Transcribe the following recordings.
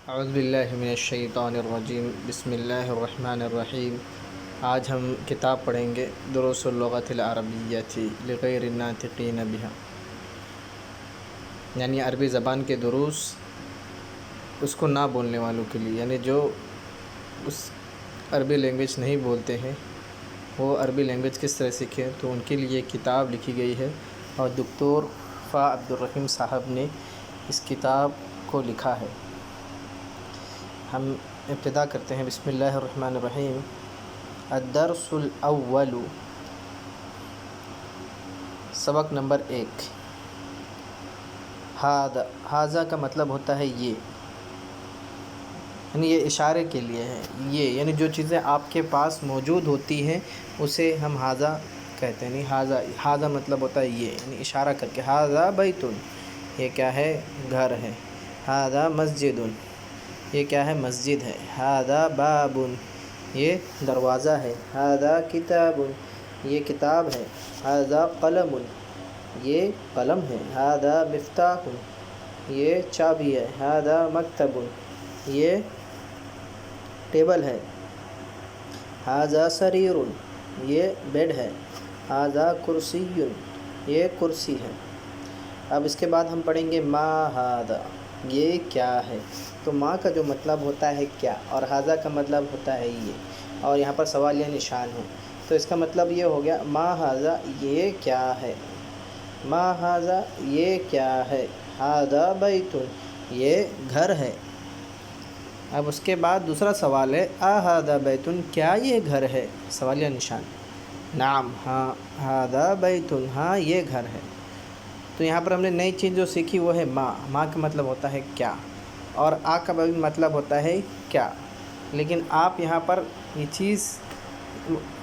اعوذ باللہ من الشیطان الرجیم بسم اللہ الرحمن الرحیم۔ آج ہم کتاب پڑھیں گے دروس اللغۃ العربیۃ لغیر الناطقین بها، یعنی عربی زبان کے دروس اس کو نہ بولنے والوں کے لیے، یعنی جو اس عربی لینگویج نہیں بولتے ہیں وہ عربی لینگویج کس طرح سیکھیں، تو ان کے لیے کتاب لکھی گئی ہے اور دکتور فا عبدالرحیم صاحب نے اس کتاب کو لکھا ہے۔ ہم ابتدا کرتے ہیں۔ بسم اللہ الرحمن الرحیم۔ الدرس الاول، سبق نمبر 1۔ ھذا کا مطلب ہوتا ہے یہ، یعنی یہ اشارے کے لیے ہے، یہ یعنی جو چیزیں آپ کے پاس موجود ہوتی ہیں اسے ہم ھذا کہتے ہیں۔ ھذا مطلب ہوتا ہے یہ، یعنی اشارہ کر کے۔ ھذا بیت، یہ کیا ہے؟ گھر ہے۔ ھذا مسجد، یہ کیا ہے؟ مسجد ہے۔ ھذا باب، یہ دروازہ ہے۔ ھذا کتاب، یہ کتاب ہے۔ ھذا قلم، یہ قلم ہے۔ ھذا مفتاح، یہ چابی ہے۔ ھذا مکتب، یہ ٹیبل ہے۔ ھذا سریر، یہ بیڈ ہے۔ ھذا کرسی، یہ کرسی ہے۔ اب اس کے بعد ہم پڑھیں گے ما ھذا، یہ کیا ہے؟ تو ما کا جو مطلب ہوتا ہے کیا، اور ھذا کا مطلب ہوتا ہے یہ، اور یہاں پر سوال یا نشان ہے، تو اس کا مطلب یہ ہو گیا ما ھذا، یہ کیا ہے؟ ما ھذا، یہ کیا ہے؟ ھذا بیت، یہ گھر ہے۔ اب اس کے بعد دوسرا سوال ہے ھذا بیت، کیا یہ گھر ہے؟ سوال یا نشان۔ نعم، ہاں۔ ھذا بیت، ہاں یہ گھر ہے۔ تو یہاں پر ہم نے نئی چیز جو سیکھی وہ ہے ما کا مطلب ہوتا ہے کیا، اور کا بھی مطلب ہوتا ہے کیا، لیکن آپ یہاں پر یہ چیز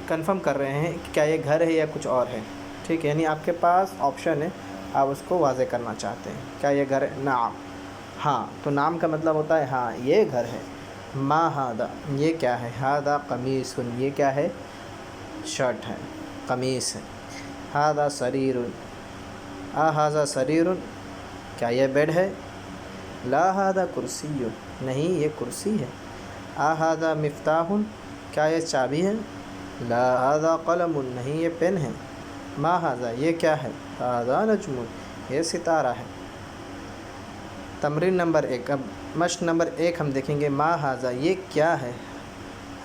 کنفرم کر رہے ہیں کہ کیا یہ گھر ہے یا کچھ اور ہے، ٹھیک ہے؟ یعنی آپ کے پاس آپشن ہے، آپ اس کو واضح کرنا چاہتے ہیں۔ کیا یہ گھر ہے؟ نعم، ہاں۔ تو نعم کا مطلب ہوتا ہے ہاں یہ گھر ہے۔ ما ھذا، یہ کیا ہے؟ ھذا قمیص، یہ کیا ہے؟ شرٹ ہے، قمیص ہے۔ ھذا سریر، ھذا سریر، کیا یہ بیڈ ہے؟ لا ھذا کرسی، نہیں یہ کرسی ہے۔ ھذا مفتاح، کیا یہ چابی ہے؟ لا ھذا قلم، نہیں یہ پین ہے۔ ما ھذا، یہ کیا ہے؟ ھذا نجم، یہ ستارہ ہے۔ تمرین نمبر 1۔ اب مشق نمبر 1 ہم دیکھیں گے۔ ما ھذا، یہ کیا ہے؟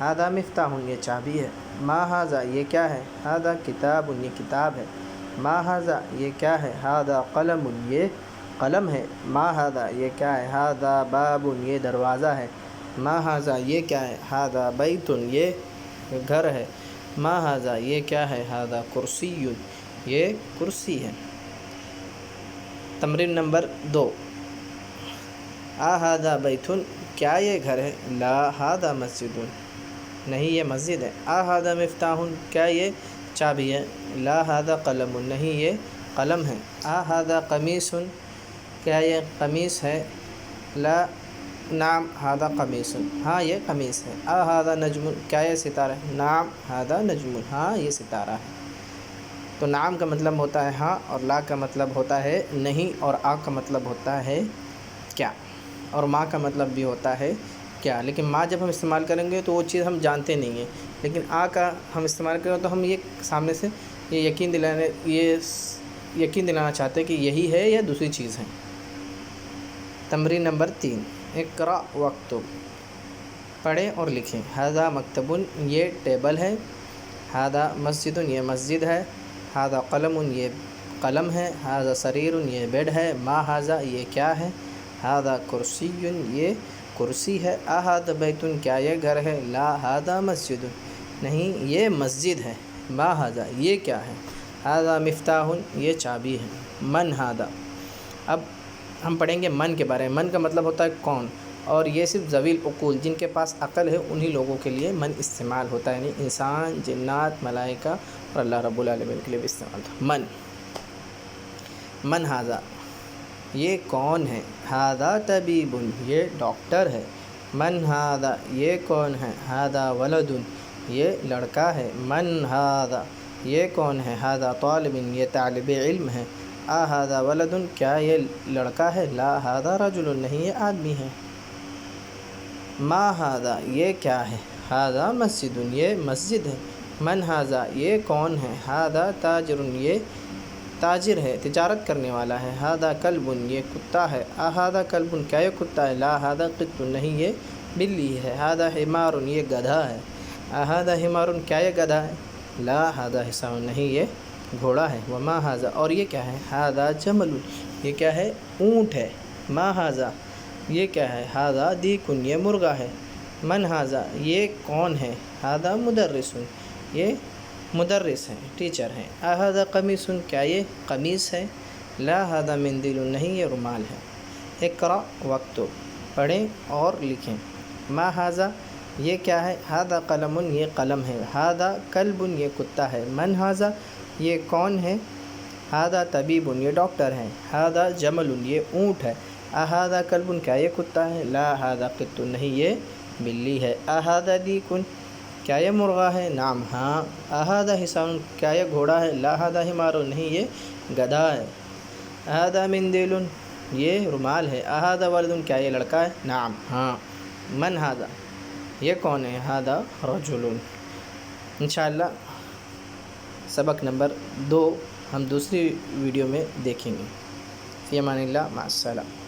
ھذا مفتاح، یہ چابی ہے۔ ما ھذا، یہ کیا ہے؟ ھذا کتاب، یہ کتاب ہے۔ ما ھذا، یہ کیا ہے؟ ھذا قلم، یہ قلم ہے۔ ما ھذا، یہ کیا ہے؟ ھذا باب، یہ دروازہ ہے۔ ما ھذا، یہ کیا ہے؟ ھذا بیت، یہ گھر ہے۔ ما ھذا، یہ کیا ہے؟ ھذا کرسی، یہ کرسی ہے۔ تمرین نمبر 2۔ ھذا بیت، کیا یہ گھر ہے؟ لا ھذا مسجد، نہیں یہ مسجد ہے۔ ھذا مفتاح، کیا یہ چابی ہے؟ لا ھذا قلم، نہیں یہ قلم ہے۔ ھذا قمیص، کیا یہ قمیص ہے؟ لا، نعم ھذا قمیص، ہاں یہ قمیص ہے۔ ھذا نجم، کیا یہ ستارہ ہے؟ نعم ھذا نجم، ہاں یہ ستارہ ہے۔ تو نعم کا مطلب ہوتا ہے ہاں، اور لا کا مطلب ہوتا ہے نہیں، اور کا مطلب ہوتا ہے کیا، اور ما کا مطلب بھی ہوتا ہے کیا۔ لیکن ما جب ہم استعمال کریں گے تو وہ چیز ہم جانتے نہیں ہیں، لیکن کا ہم استعمال کریں تو ہم یہ سامنے سے یہ یقین دلانا چاہتے ہیں کہ یہی ہے یا دوسری چیز ہے۔ تمرین نمبر 3۔ اقرأ واکتب، پڑھیں اور لکھیں۔ ھذا مکتب، یہ ٹیبل ہے۔ ھذا مسجد، یہ مسجد ہے۔ ھذا قلم، یہ قلم ہے۔ ھذا سریر، یہ بیڈ ہے۔ ما ھذا، یہ کیا ہے؟ ھذا کرسی، یہ کرسی ہے۔ ھذا بیت، کیا یہ گھر ہے؟ لا ھذا مسجد، نہیں یہ مسجد ہے۔ ما ھذا، یہ کیا ہے؟ ھذا مفتاح، یہ چابی ہے۔ من ھذا، اب ہم پڑھیں گے من کے بارے میں۔ من کا مطلب ہوتا ہے کون، اور یہ صرف ذوی العقول، جن کے پاس عقل ہے انہی لوگوں کے لیے من استعمال ہوتا ہے، یعنی انسان، جنات، ملائکہ اور اللہ رب العالمین کے لیے بھی استعمال ہوتا ہے۔ من ھذا، یہ کون ہے؟ ھذا طبیب، یہ ڈاکٹر ہے۔ من ھذا، یہ کون ہے؟ ھذا ولد، یہ لڑکا ہے۔ من ھذا، یہ کون ہے؟ ھذا طالب، یہ طالب علم ہے۔ ھذا ولد، کیا یہ لڑکا ہے؟ لا ھذا رجل، نہیں یہ آدمی ہے۔ ما ھذا یہ کیا ہے، ھذا مسجد یہ مسجد ہے، من ھذا یہ کون ہے، ھذا تاجر یہ تاجر ہے، تجارت کرنے والا ہے، ھذا کلب یہ کتا ہے، اھذا کلب کیا یہ کتا ہے، لا ھذا قط نہیں یہ بلی ہے، ھذا حمار یہ گدھا ہے، اھذا حمار کیا یہ گدھا ہے، لا ھذا حصان نہیں یہ گھوڑا ہے، وما ھذا اور یہ کیا ہے، ھذا جمل یہ کیا ہے اونٹ ہے، ما ھذا یہ کیا ہے، ھذا دیک یہ مرغا ہے، من ھذا یہ کون ہے، ھذا مدرس یہ مدرس ہیں ٹیچر ہیں، اھذا قمیص کیا یہ قمیص ہے، لا ھذا مندیل نہیں یہ رومال ہے، اقرأ واکتب پڑھیں اور لکھیں، ما ھذا یہ کیا ہے، ھذا قلم یہ قلم ہے، ھذا کلب یہ کتا ہے، من ھذا یہ کون ہے، ھذا طبیب یہ ڈاکٹر ہے، ھذا جمل یہ اونٹ ہے، اھذا کلب کیا یہ کتا ہے، لا ھذا قط نہیں یہ بلی ہے، اھذا دیک کیا یہ مرغا ہے، نعم ہاں، اھذا حصان کیا یہ گھوڑا ہے، لا ھذا حمار نہیں یہ گدھا ہے، اھذا مندیل یہ رومال ہے، اھذا ولد کیا یہ لڑکا ہے، نعم ہاں، من ھذا یہ کون ہے، ھذا رجل۔ انشاءاللہ سبق نمبر 2 ہم دوسری ویڈیو میں دیکھیں گے۔ فی امان اللہ، مع السلامہ۔